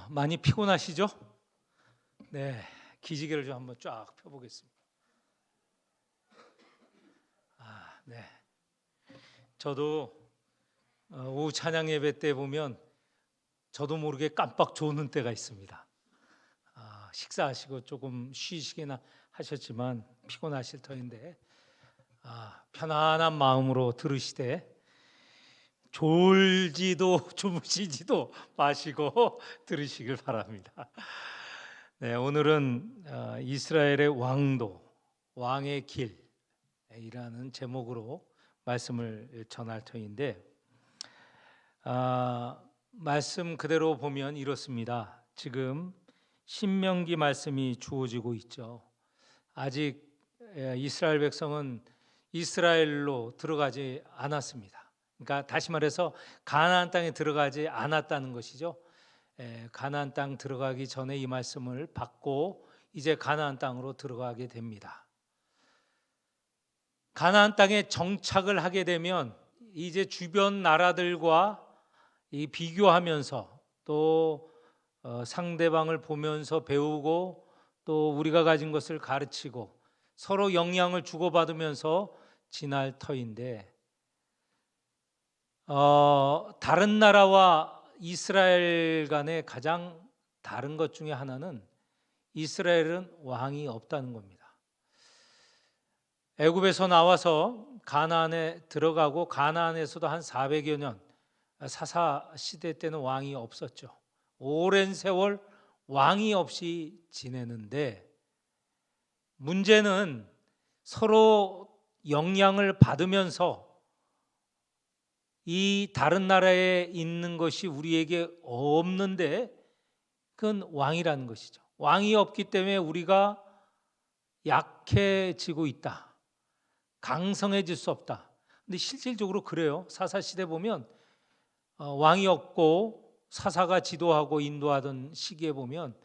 많이 피곤하시죠? 네, 기지개를 좀 한번 쫙 펴보겠습니다. 네. 저도 오후 찬양 예배 때 보면 저도 모르게 깜빡 졸는 때가 있습니다. 식사하시고 조금 쉬시기나 하셨지만 피곤하실 터인데 편안한 마음으로 들으시되 졸지도 주무시지도 마시고 들으시길 바랍니다. 네, 오늘은 이스라엘의 왕도, 왕의 길이라는 제목으로 말씀을 전할 터인데 말씀 그대로 보면 이렇습니다. 지금 신명기 말씀이 주어지고 있죠. 아직 이스라엘 백성은 이스라엘로 들어가지 않았습니다. 그러니까 다시 말해서 가나안 땅에 들어가지 않았다는 것이죠. 가나안 땅 들어가기 전에 이 말씀을 받고 이제 가나안 땅으로 들어가게 됩니다. 가나안 땅에 정착을 하게 되면 이제 주변 나라들과 비교하면서 또 상대방을 보면서 배우고 또 우리가 가진 것을 가르치고 서로 영향을 주고받으면서 지날 터인데 다른 나라와 이스라엘 간의 가장 다른 것 중에 하나는 이스라엘은 왕이 없다는 겁니다. 애굽에서 나와서 가나안에 들어가고 가나안에서도 한 400여 년 사사 시대 때는 왕이 없었죠. 오랜 세월 왕이 없이 지내는데 문제는 서로 영향을 받으면서 이 다른 나라에 있는 것이 우리에게 없는데 그건 왕이라는 것이죠. 왕이 없기 때문에 우리가 약해지고 있다. 강성해질 수 없다. 근데 실질적으로 그래요. 사사 시대 보면 왕이 없고 사사가 지도하고 인도하던 시기에 보면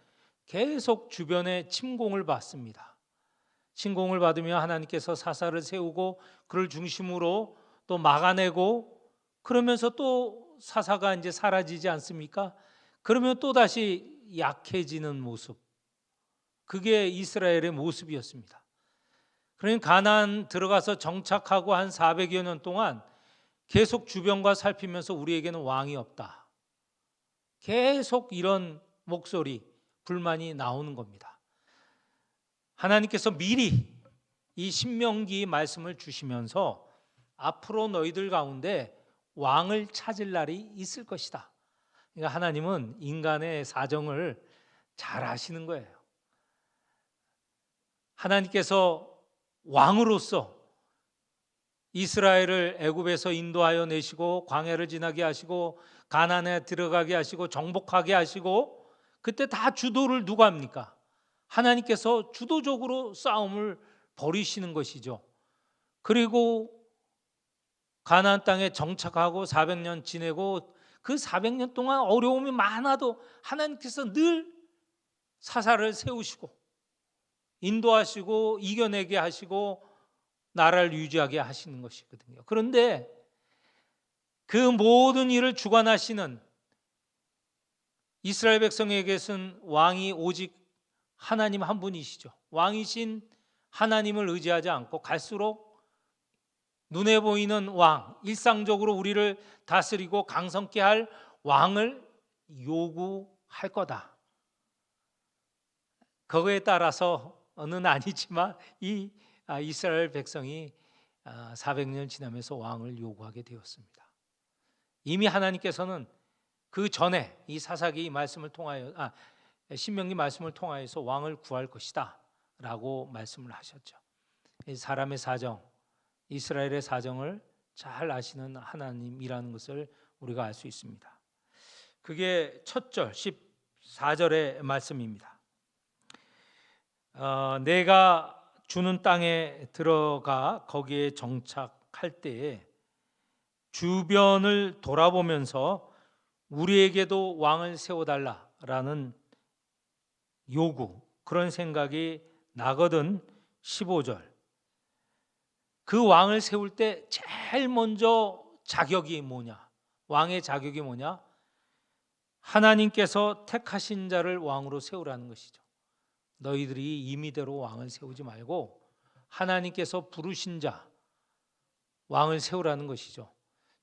계속 주변에 침공을 받습니다. 침공을 받으며 하나님께서 사사를 세우고 그를 중심으로 또 막아내고 그러면서 또 사사가 이제 사라지지 않습니까? 그러면 또 다시 약해지는 모습. 그게 이스라엘의 모습이었습니다. 그러니까 가나안 들어가서 정착하고 한 400여 년 동안 계속 주변과 살피면서 우리에게는 왕이 없다. 계속 이런 목소리, 불만이 나오는 겁니다. 하나님께서 미리 이 신명기 말씀을 주시면서 앞으로 너희들 가운데 왕을 찾을 날이 있을 것이다. 그러니까 하나님은 인간의 사정을 잘 아시는 거예요. 하나님께서 왕으로서 이스라엘을 애굽에서 인도하여 내시고 광야를 지나게 하시고 가나안에 들어가게 하시고 정복하게 하시고 그때 다 주도를 누가 합니까? 하나님께서 주도적으로 싸움을 벌이시는 것이죠. 그리고 가나안 땅에 정착하고 400년 지내고 그 400년 동안 어려움이 많아도 하나님께서 늘 사사를 세우시고 인도하시고 이겨내게 하시고 나라를 유지하게 하시는 것이거든요. 그런데 그 모든 일을 주관하시는 이스라엘 백성에게서는 왕이 오직 하나님 한 분이시죠. 왕이신 하나님을 의지하지 않고 갈수록 눈에 보이는 왕, 일상적으로 우리를 다스리고 강성케 할 왕을 요구할 거다. 그거에 따라서는 아니지만 이 이스라엘 백성이 400년 지나면서 왕을 요구하게 되었습니다. 이미 하나님께서는 그 전에 이 사사기 말씀을 통하여 신명기 말씀을 통하여서 왕을 구할 것이다라고 말씀을 하셨죠. 사람의 사정, 이스라엘의 사정을 잘 아시는 하나님이라는 것을 우리가 알 수 있습니다. 그게 첫 절 14절의 말씀입니다. 내가 주는 땅에 들어가 거기에 정착할 때에 주변을 돌아보면서 우리에게도 왕을 세워달라라는 요구, 그런 생각이 나거든. 15절. 그 왕을 세울 때 제일 먼저 자격이 뭐냐? 왕의 자격이 뭐냐? 하나님께서 택하신 자를 왕으로 세우라는 것이죠. 너희들이 임의대로 왕을 세우지 말고 하나님께서 부르신 자 왕을 세우라는 것이죠.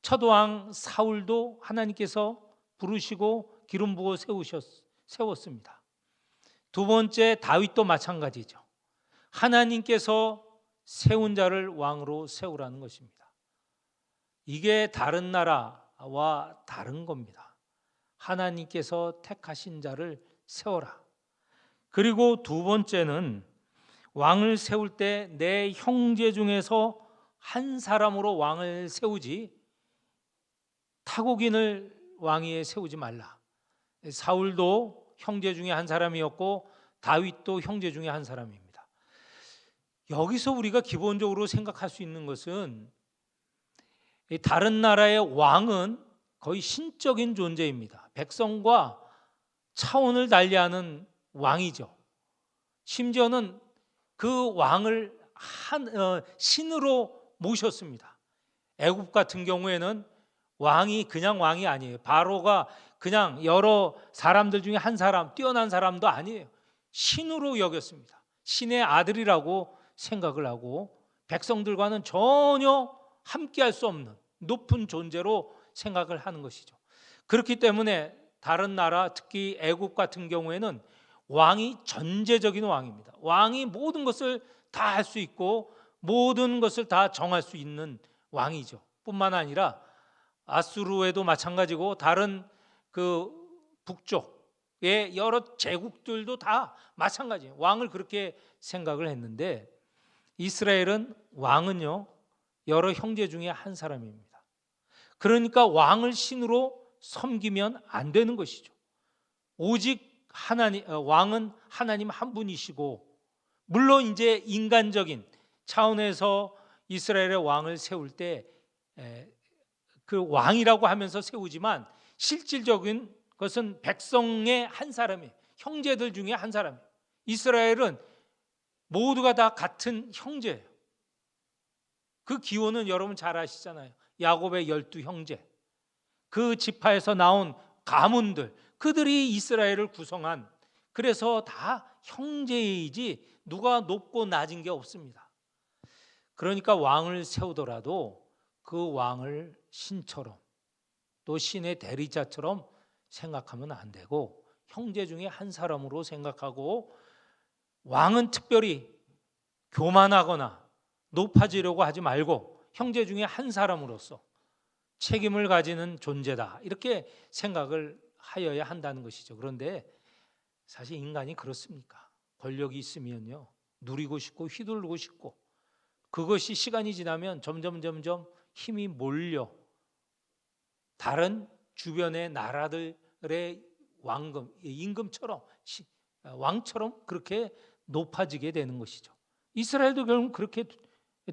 첫 왕 사울도 하나님께서 부르시고 기름 부어 세웠습니다. 두 번째 다윗도 마찬가지죠. 하나님께서 세운 자를 왕으로 세우라는 것입니다. 이게 다른 나라와 다른 겁니다. 하나님께서 택하신 자를 세워라. 그리고 두 번째는 왕을 세울 때 내 형제 중에서 한 사람으로 왕을 세우지 타국인을 왕위에 세우지 말라. 사울도 형제 중에 한 사람이었고 다윗도 형제 중에 한 사람입니다. 여기서 우리가 기본적으로 생각할 수 있는 것은 다른 나라의 왕은 거의 신적인 존재입니다. 백성과 차원을 달리하는 왕이죠. 심지어는 그 왕을 신으로 모셨습니다. 애굽 같은 경우에는 왕이 그냥 왕이 아니에요. 바로가 그냥 여러 사람들 중에 한 사람, 뛰어난 사람도 아니에요. 신으로 여겼습니다. 신의 아들이라고 생각을 하고 백성들과는 전혀 함께할 수 없는 높은 존재로 생각을 하는 것이죠. 그렇기 때문에 다른 나라, 특히 애굽 같은 경우에는 왕이 전제적인 왕입니다. 왕이 모든 것을 다 할 수 있고 모든 것을 다 정할 수 있는 왕이죠. 뿐만 아니라 아수르에도 마찬가지고 다른 그 북쪽의 여러 제국들도 다 마찬가지예요. 왕을 그렇게 생각을 했는데 이스라엘은 왕은요 여러 형제 중에 한 사람입니다. 그러니까 왕을 신으로 섬기면 안 되는 것이죠. 오직 왕은 하나님 한 분이시고, 물론 이제 인간적인 차원에서 이스라엘의 왕을 세울 때 그 왕이라고 하면서 세우지만 실질적인 것은 백성의 한 사람이에요. 형제들 중에 한 사람이에요. 이스라엘은 모두가 다 같은 형제예요. 그 기원은 여러분 잘 아시잖아요. 야곱의 12형제, 그 지파에서 나온 가문들, 그들이 이스라엘을 구성한, 그래서 다 형제이지 누가 높고 낮은 게 없습니다. 그러니까 왕을 세우더라도 그 왕을 신처럼 또 신의 대리자처럼 생각하면 안 되고 형제 중에 한 사람으로 생각하고, 왕은 특별히 교만하거나 높아지려고 하지 말고 형제 중에 한 사람으로서 책임을 가지는 존재다, 이렇게 생각을 하여야 한다는 것이죠. 그런데 사실 인간이 그렇습니까? 권력이 있으면요 누리고 싶고 휘둘르고 싶고, 그것이 시간이 지나면 점점 힘이 몰려 다른 주변의 나라들의 임금처럼 왕처럼 그렇게 높아지게 되는 것이죠. 이스라엘도 결국 그렇게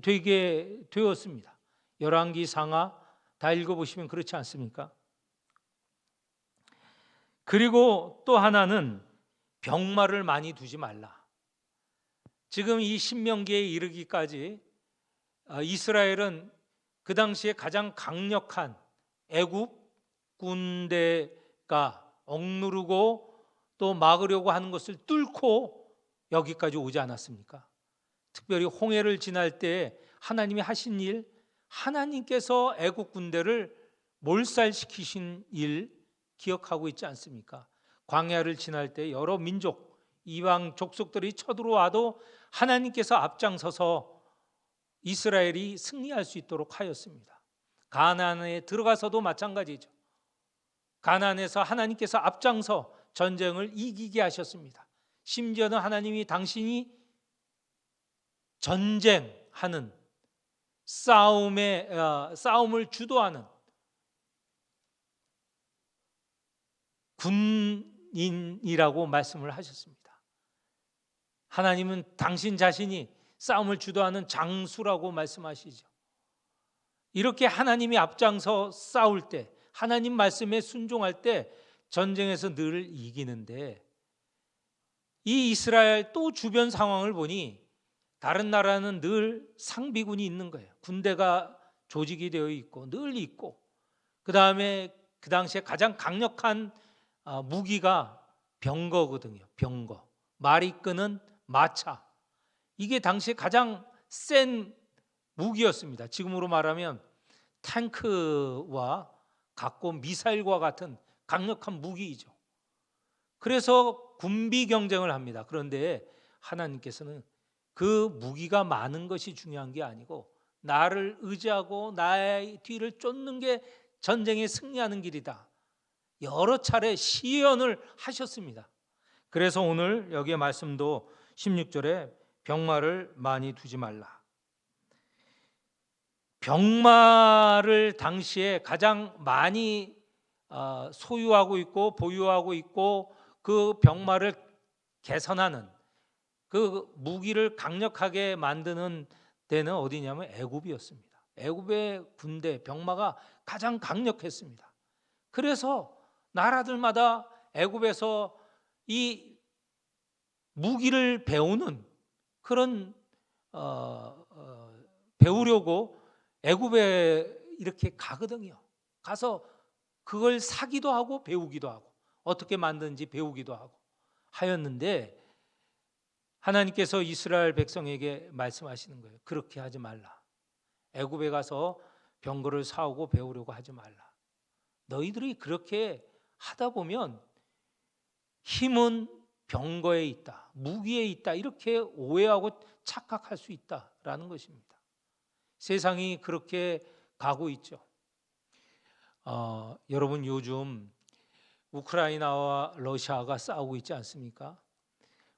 되게 되었습니다. 열왕기 상하 다 읽어보시면 그렇지 않습니까? 그리고 또 하나는 병마를 많이 두지 말라. 지금 이 신명기에 이르기까지 이스라엘은 그 당시에 가장 강력한 애굽 군대가 억누르고 또 막으려고 하는 것을 뚫고 여기까지 오지 않았습니까? 특별히 홍해를 지날 때 하나님이 하신 일, 하나님께서 애국 군대를 몰살시키신 일 기억하고 있지 않습니까? 광야를 지날 때 여러 민족, 이방 족속들이 쳐들어와도 하나님께서 앞장서서 이스라엘이 승리할 수 있도록 하였습니다. 가나안에 들어가서도 마찬가지죠. 가나안에서 하나님께서 앞장서 전쟁을 이기게 하셨습니다. 심지어는 하나님이 당신이 전쟁하는 싸움을 주도하는 군인이라고 말씀을 하셨습니다. 하나님은 당신 자신이 싸움을 주도하는 장수라고 말씀하시죠. 이렇게 하나님이 앞장서 싸울 때, 하나님 말씀에 순종할 때 전쟁에서 늘 이기는데, 이 이스라엘 또 주변 상황을 보니 다른 나라는 늘 상비군이 있는 거예요. 군대가 조직이 되어 있고 늘 있고, 그 다음에 그 당시에 가장 강력한 무기가 병거거든요. 병거. 말이 끄는 마차. 이게 당시에 가장 센 무기였습니다. 지금으로 말하면 탱크와 같고 미사일과 같은 강력한 무기이죠. 그래서 군비 경쟁을 합니다. 그런데 하나님께서는 그 무기가 많은 것이 중요한 게 아니고 나를 의지하고 나의 뒤를 쫓는 게 전쟁에 승리하는 길이다. 여러 차례 시연을 하셨습니다. 그래서 오늘 여기에 말씀도 16절에 병마를 많이 두지 말라. 병마를 당시에 가장 많이 소유하고 있고 보유하고 있고 그 병마를 개선하는 그 무기를 강력하게 만드는 데는 어디냐면 애굽이었습니다. 애굽의 군대 병마가 가장 강력했습니다. 그래서 나라들마다 애굽에서 이 무기를 배우는 그런 배우려고 애굽에 이렇게 가거든요. 가서 그걸 사기도 하고 배우기도 하고 어떻게 만드는지 배우기도 하고 하였는데 하나님께서 이스라엘 백성에게 말씀하시는 거예요. 그렇게 하지 말라. 애굽에 가서 병거를 사오고 배우려고 하지 말라. 너희들이 그렇게 하다 보면 힘은 병거에 있다, 무기에 있다 이렇게 오해하고 착각할 수 있다라는 것입니다. 세상이 그렇게 가고 있죠. 여러분 요즘 우크라이나와 러시아가 싸우고 있지 않습니까?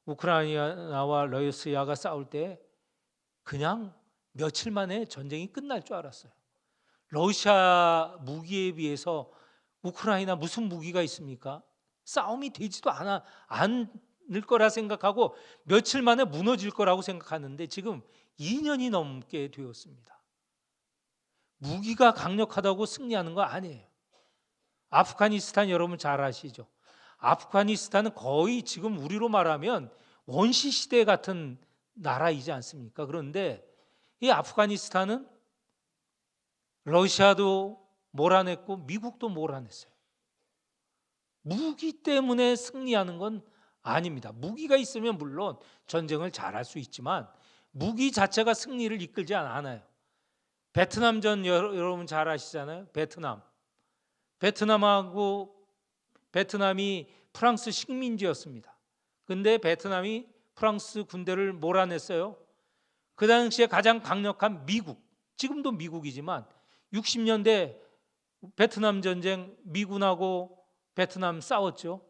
우크라이나와 러시아가 싸울 때 그냥 며칠 만에 전쟁이 끝날 줄 알았어요. 러시아 무기에 비해서 우크라이나 무슨 무기가 있습니까? 싸움이 되지도 않을 거라 생각하고 며칠 만에 무너질 거라고 생각하는데 지금 2년이 넘게 되었습니다. 무기가 강력하다고 승리하는 거 아니에요. 아프가니스탄 여러분 잘 아시죠? 아프가니스탄은 거의 지금 우리로 말하면 원시 시대 같은 나라이지 않습니까? 그런데 이 아프가니스탄은 러시아도 몰아냈고 미국도 몰아냈어요. 무기 때문에 승리하는 건 아닙니다. 무기가 있으면 물론 전쟁을 잘할 수 있지만 무기 자체가 승리를 이끌지 않아요. 베트남전 여러분 잘 아시잖아요. 베트남이 프랑스 식민지였습니다. 근데 베트남이 프랑스 군대를 몰아냈어요. 그 당시에 가장 강력한 미국, 지금도 미국이지만 60년대 베트남 전쟁 미군하고 베트남 싸웠죠.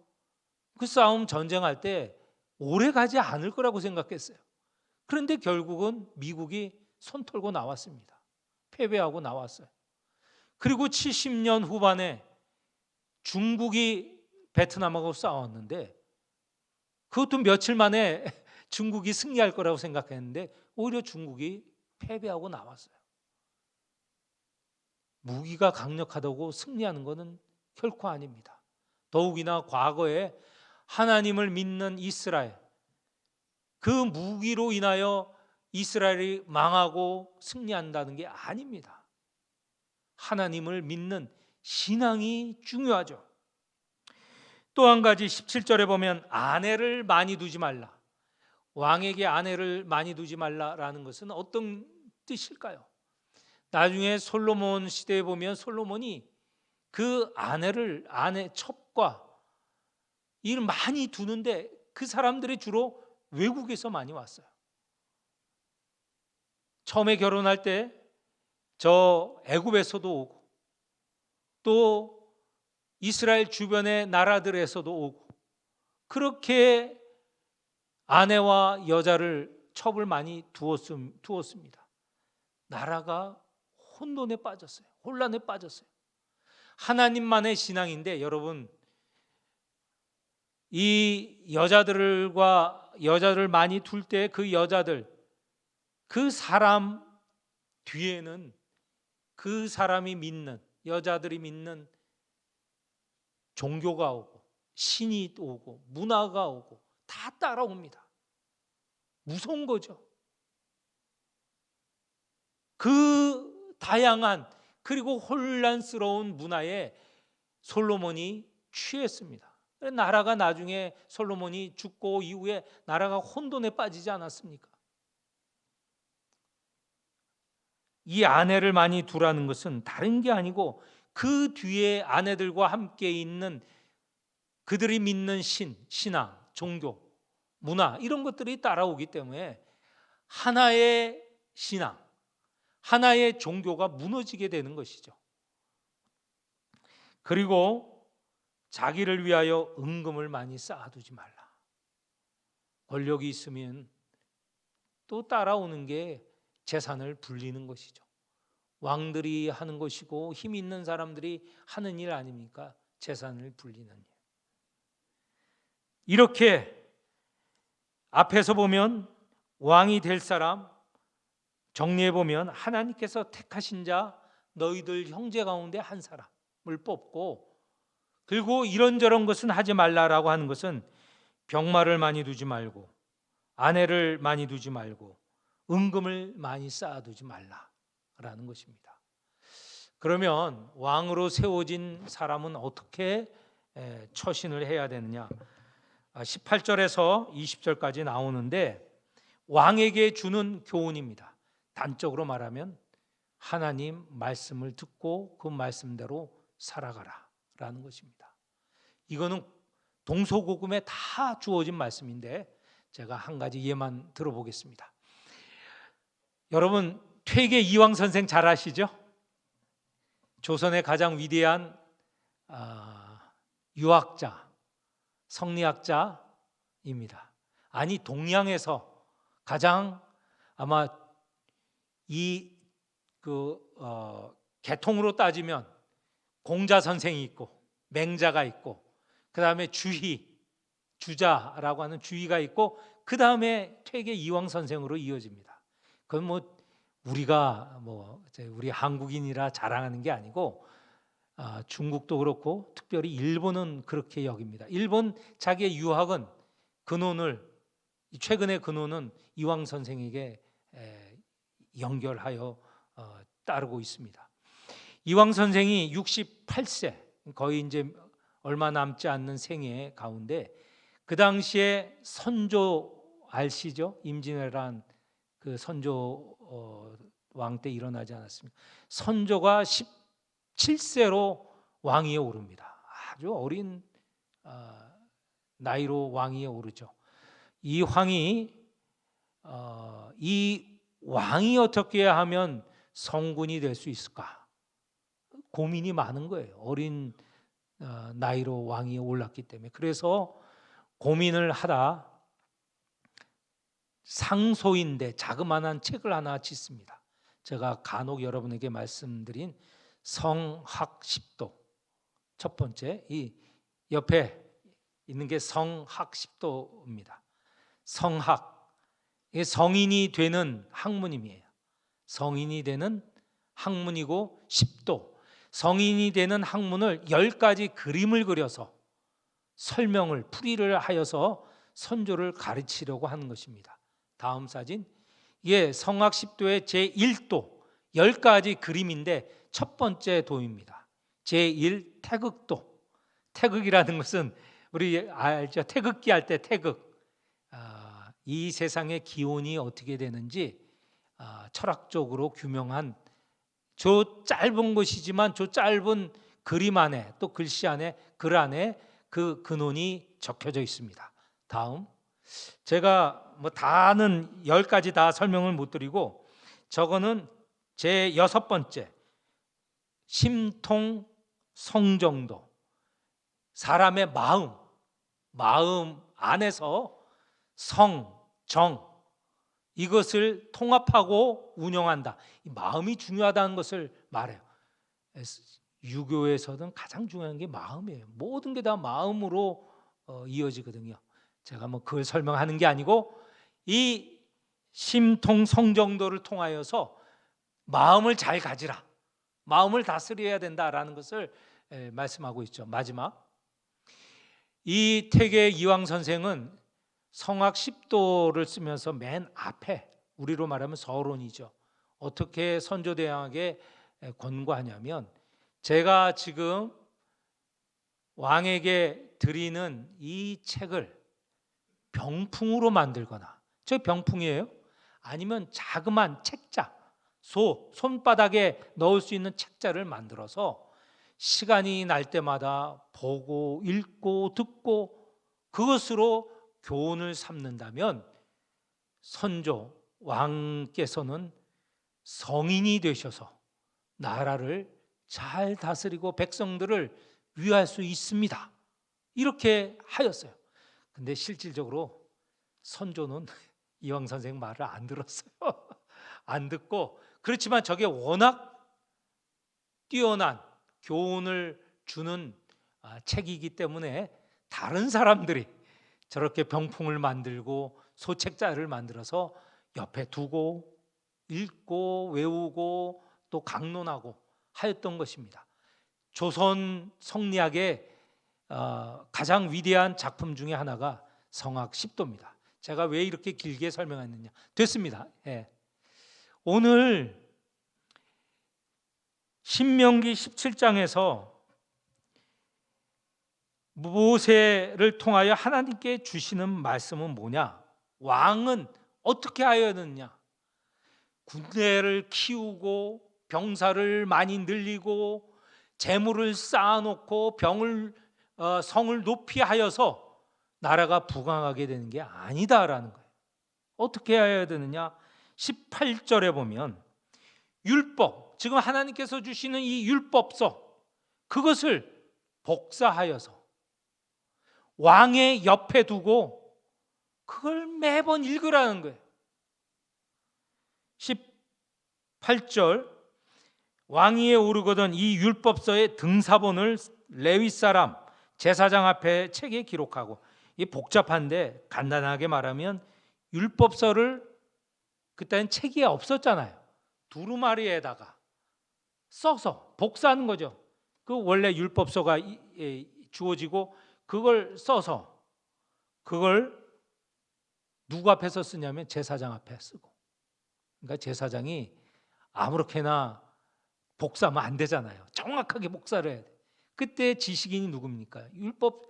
그 싸움 전쟁할 때 오래 가지 않을 거라고 생각했어요. 그런데 결국은 미국이 손 털고 나왔습니다. 패배하고 나왔어요. 그리고 70년 후반에 중국이 베트남하고 싸웠는데 그것도 며칠 만에 중국이 승리할 거라고 생각했는데 오히려 중국이 패배하고 나왔어요. 무기가 강력하다고 승리하는 것은 결코 아닙니다. 더욱이나 과거에 하나님을 믿는 이스라엘, 그 무기로 인하여 이스라엘이 망하고 승리한다는 게 아닙니다. 하나님을 믿는 신앙이 중요하죠. 또 한 가지 17절에 보면 아내를 많이 두지 말라. 왕에게 아내를 많이 두지 말라라는 것은 어떤 뜻일까요? 나중에 솔로몬 시대에 보면 솔로몬이 그 아내 첩과 이를 많이 두는데 그 사람들이 주로 외국에서 많이 왔어요. 처음에 결혼할 때 저 애굽에서도 오고 또 이스라엘 주변의 나라들에서도 오고 그렇게 아내와 여자를 첩을 많이 두었습니다. 나라가 혼돈에 빠졌어요. 혼란에 빠졌어요. 하나님만의 신앙인데 여러분 이 여자들을 많이 둘 때 그 사람 뒤에는 그 사람이 믿는 여자들이 믿는 종교가 오고 신이 오고 문화가 오고 다 따라옵니다. 무서운 거죠. 그 다양한 그리고 혼란스러운 문화에 솔로몬이 취했습니다. 나라가 나중에 솔로몬이 죽고 이후에 나라가 혼돈에 빠지지 않았습니까? 이 아내를 많이 두라는 것은 다른 게 아니고 그 뒤에 아내들과 함께 있는 그들이 믿는 신앙, 종교, 문화 이런 것들이 따라오기 때문에 하나의 신앙, 하나의 종교가 무너지게 되는 것이죠. 그리고 자기를 위하여 은금을 많이 쌓아두지 말라. 권력이 있으면 또 따라오는 게 재산을 불리는 것이죠. 왕들이 하는 것이고 힘 있는 사람들이 하는 일 아닙니까? 재산을 불리는 일. 이렇게 앞에서 보면 왕이 될 사람, 정리해 보면 하나님께서 택하신 자 너희들 형제 가운데 한 사람을 뽑고, 그리고 이런저런 것은 하지 말라라고 하는 것은 병마를 많이 두지 말고 아내를 많이 두지 말고 은금을 많이 쌓아두지 말라라는 것입니다. 그러면 왕으로 세워진 사람은 어떻게 처신을 해야 되느냐? 18절에서 20절까지 나오는데 왕에게 주는 교훈입니다. 단적으로 말하면 하나님 말씀을 듣고 그 말씀대로 살아가라라는 것입니다. 이거는 동서고금에 다 주어진 말씀인데 제가 한 가지 예만 들어보겠습니다. 여러분 퇴계 이황 선생 잘 아시죠? 조선의 가장 위대한 유학자, 성리학자입니다. 아니 동양에서 가장 아마 계통으로 따지면 공자 선생이 있고 맹자가 있고 그 다음에 주자라고 하는 주의가 있고 그 다음에 퇴계 이황 선생으로 이어집니다. 그건 우리 한국인이라 자랑하는 게 아니고 중국도 그렇고 특별히 일본은 그렇게 여깁니다. 일본 자기의 유학은 최근의 근원은 이황 선생에게 연결하여 따르고 있습니다. 이황 선생이 68세 거의 이제 얼마 남지 않는 생애 가운데 그 당시에 선조 아시죠? 임진왜란 그 선조 왕 때 일어나지 않았습니까? 선조가 17세로 왕위에 오릅니다. 아주 어린 나이로 왕위에 오르죠. 이 왕이 어떻게 하면 성군이 될 수 있을까? 고민이 많은 거예요. 어린 나이로 왕위에 올랐기 때문에. 그래서 고민을 하다 상소인데 자그마한 책을 하나 짓습니다. 제가 간혹 여러분에게 말씀드린 성학십도 첫 번째, 이 옆에 있는 게 성학십도입니다. 성학, 이게 성인이 되는 학문임이에요. 성인이 되는 학문이고 십도, 성인이 되는 학문을 10가지 그림을 그려서 설명을 풀이를 하여서 선조를 가르치려고 하는 것입니다. 다음 사진, 이게 성학십도의 제1도 10가지 그림인데 첫 번째 도입니다. 제1 태극도. 태극이라는 것은 우리 알죠? 태극기 할 때 태극. 이 세상의 기온이 어떻게 되는지 철학적으로 규명한 저 짧은 것이지만 저 짧은 그림 안에 또 글씨 안에 글 안에 그 근원이 적혀져 있습니다. 다음, 제가 다는 10가지 다 설명을 못 드리고 저거는 제 6번째 심통 성정도. 사람의 마음 안에서 성, 정 이것을 통합하고 운영한다. 이 마음이 중요하다는 것을 말해요. 유교에서는 가장 중요한 게 마음이에요. 모든 게 다 마음으로 이어지거든요. 제가 그걸 설명하는 게 아니고 이 심통 성정도를 통하여서 마음을 잘 가지라, 마음을 다스려야 된다라는 것을 말씀하고 있죠. 마지막, 이 퇴계 이황 선생은 성학 10도를 쓰면서 맨 앞에 우리로 말하면 서론이죠. 어떻게 선조대왕에게 권고하냐면, 제가 지금 왕에게 드리는 이 책을 병풍으로 만들거나, 저 병풍이에요? 아니면 자그마한 책자, 손바닥에 넣을 수 있는 책자를 만들어서 시간이 날 때마다 보고 읽고 듣고 그것으로 교훈을 삼는다면 선조 왕께서는 성인이 되셔서 나라를 잘 다스리고 백성들을 위할 수 있습니다. 이렇게 하였어요. 근데 실질적으로 선조는 이황 선생 말을 안 들었어요. 안 듣고, 그렇지만 저게 워낙 뛰어난 교훈을 주는 책이기 때문에 다른 사람들이 저렇게 병풍을 만들고 소책자를 만들어서 옆에 두고 읽고 외우고 또 강론하고 하였던 것입니다. 조선 성리학의 가장 위대한 작품 중에 하나가 성악 십도입니다. 제가 왜 이렇게 길게 설명했느냐? 됐습니다. 예. 오늘 신명기 17장에서 모세를 통하여 하나님께 주시는 말씀은 뭐냐? 왕은 어떻게 하였느냐? 군대를 키우고 병사를 많이 늘리고 재물을 쌓아놓고 성을 높이 하여서 나라가 부강하게 되는 게 아니다라는 거예요. 어떻게 해야 되느냐? 18절에 보면 율법, 지금 하나님께서 주시는 이 율법서, 그것을 복사하여서 왕의 옆에 두고 그걸 매번 읽으라는 거예요. 18절, 왕위에 오르거든 이 율법서의 등사본을 레위 사람 제사장 앞에 책에 기록하고, 이 복잡한데 간단하게 말하면 율법서를 그때는 책이 없었잖아요. 두루마리에다가 써서 복사하는 거죠. 그 원래 율법서가 주어지고 그걸 써서, 그걸 누구 앞에서 쓰냐면 제사장 앞에 쓰고. 그러니까 제사장이 아무렇게나 복사하면 안 되잖아요. 정확하게 복사를 해야 돼. 그때 지식인이 누굽니까? 율법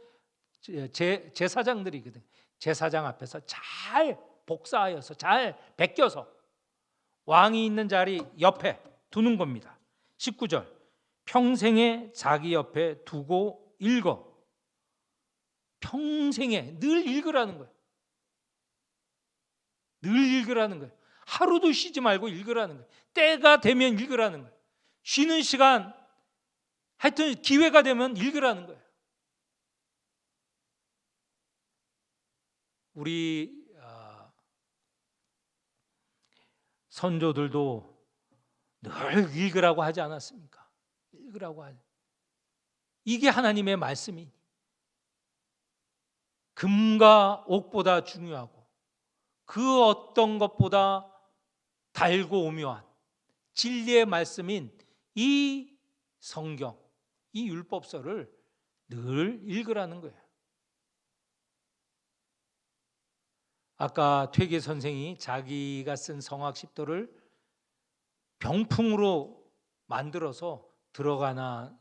제사장들이거든. 제사장 앞에서 잘 복사하여서 잘 베껴서 왕이 있는 자리 옆에 두는 겁니다. 19절, 평생에 자기 옆에 두고 읽어. 평생에 늘 읽으라는 거예요. 늘 읽으라는 거예요. 하루도 쉬지 말고 읽으라는 거예요. 때가 되면 읽으라는 거예요. 쉬는 시간, 하여튼 기회가 되면 읽으라는 거예요. 우리 선조들도 늘 읽으라고 하지 않았습니까? 읽으라고 하죠. 이게 하나님의 말씀이 금과 옥보다 중요하고 그 어떤 것보다 달고 오묘한 진리의 말씀인 이 성경, 이 율법서를 늘 읽으라는 거예요. 아까 퇴계 선생이 자기가 쓴 성악 십도를 병풍으로 만들어서 들어가나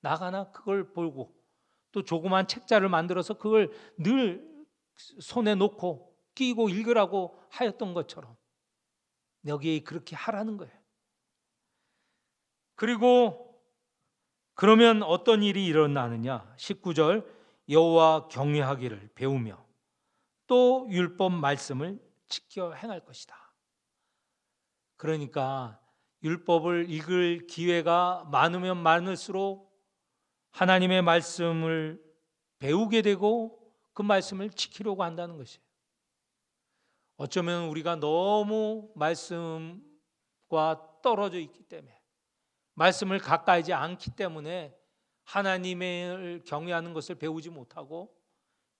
나가나 그걸 보고, 또 조그만 책자를 만들어서 그걸 늘 손에 놓고 끼고 읽으라고 하였던 것처럼 여기 그렇게 하라는 거예요. 그리고 그러면 어떤 일이 일어나느냐? 19절, 여호와 경외하기를 배우며 또 율법 말씀을 지켜 행할 것이다. 그러니까 율법을 읽을 기회가 많으면 많을수록 하나님의 말씀을 배우게 되고 그 말씀을 지키려고 한다는 것이에요. 어쩌면 우리가 너무 말씀과 떨어져 있기 때문에, 말씀을 가까이지 않기 때문에 하나님을 경외하는 것을 배우지 못하고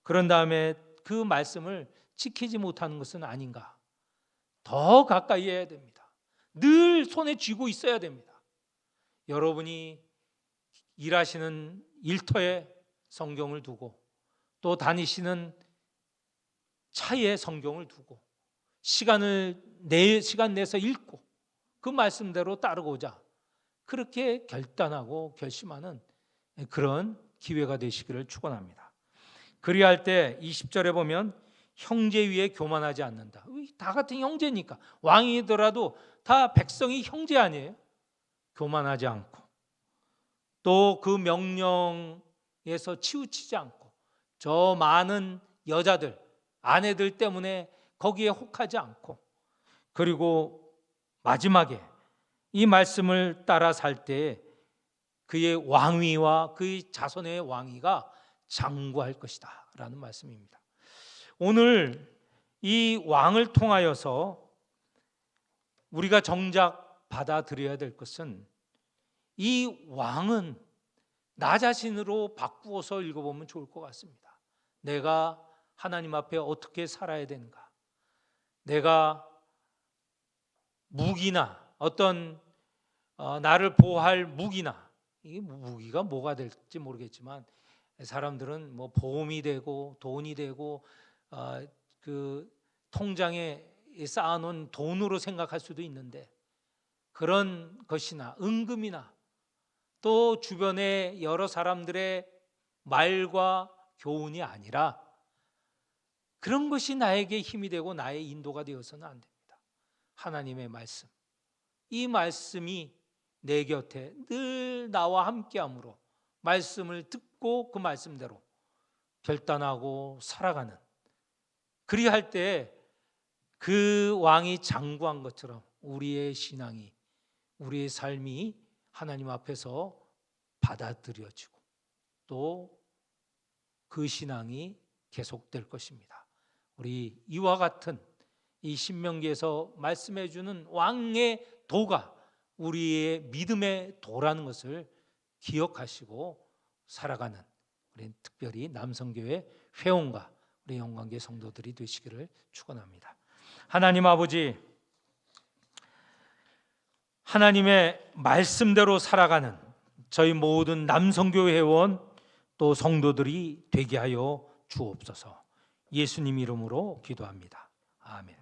그런 다음에 그 말씀을 지키지 못하는 것은 아닌가. 더 가까이 해야 됩니다. 늘 손에 쥐고 있어야 됩니다. 여러분이 일하시는 일터에 성경을 두고 또 다니시는 차에 성경을 두고 시간 내서 읽고 그 말씀대로 따르고자 그렇게 결단하고 결심하는 그런 기회가 되시기를 축원합니다. 그리할 때 20절에 보면 형제 위에 교만하지 않는다. 다 같은 형제니까, 왕이더라도 다 백성이 형제 아니에요? 교만하지 않고, 또 그 명령에서 치우치지 않고, 저 많은 여자들, 아내들 때문에 거기에 혹하지 않고, 그리고 마지막에 이 말씀을 따라 살 때 그의 왕위와 그의 자손의 왕위가 장구할 것이다 라는 말씀입니다. 오늘 이 왕을 통하여서 우리가 정작 받아들여야 될 것은, 이 왕은 나 자신으로 바꾸어서 읽어보면 좋을 것 같습니다. 내가 하나님 앞에 어떻게 살아야 되는가? 내가 무기나 어떤 나를 보호할 무기나, 이 무기가 뭐가 될지 모르겠지만 사람들은 뭐 보험이 되고 돈이 되고 그 통장에 쌓아놓은 돈으로 생각할 수도 있는데, 그런 것이나 은금이나 또 주변의 여러 사람들의 말과 교훈이 아니라 그런 것이 나에게 힘이 되고 나의 인도가 되어서는 안 됩니다. 하나님의 말씀, 이 말씀이 내 곁에 늘 나와 함께함으로 말씀을 듣고 그 말씀대로 결단하고 살아가는, 그리할 때 그 왕이 장구한 것처럼 우리의 신앙이, 우리의 삶이 하나님 앞에서 받아들여지고 또 그 신앙이 계속될 것입니다. 우리 이와 같은 이 신명기에서 말씀해 주는 왕의 도가 우리의 믿음의 도라는 것을 기억하시고 살아가는, 우리 특별히 남성교회 회원과 우리 영광교회 성도들이 되시기를 축원합니다. 하나님 아버지, 하나님의 말씀대로 살아가는 저희 모든 남성교회 회원 또 성도들이 되게 하여 주옵소서. 예수님 이름으로 기도합니다. 아멘.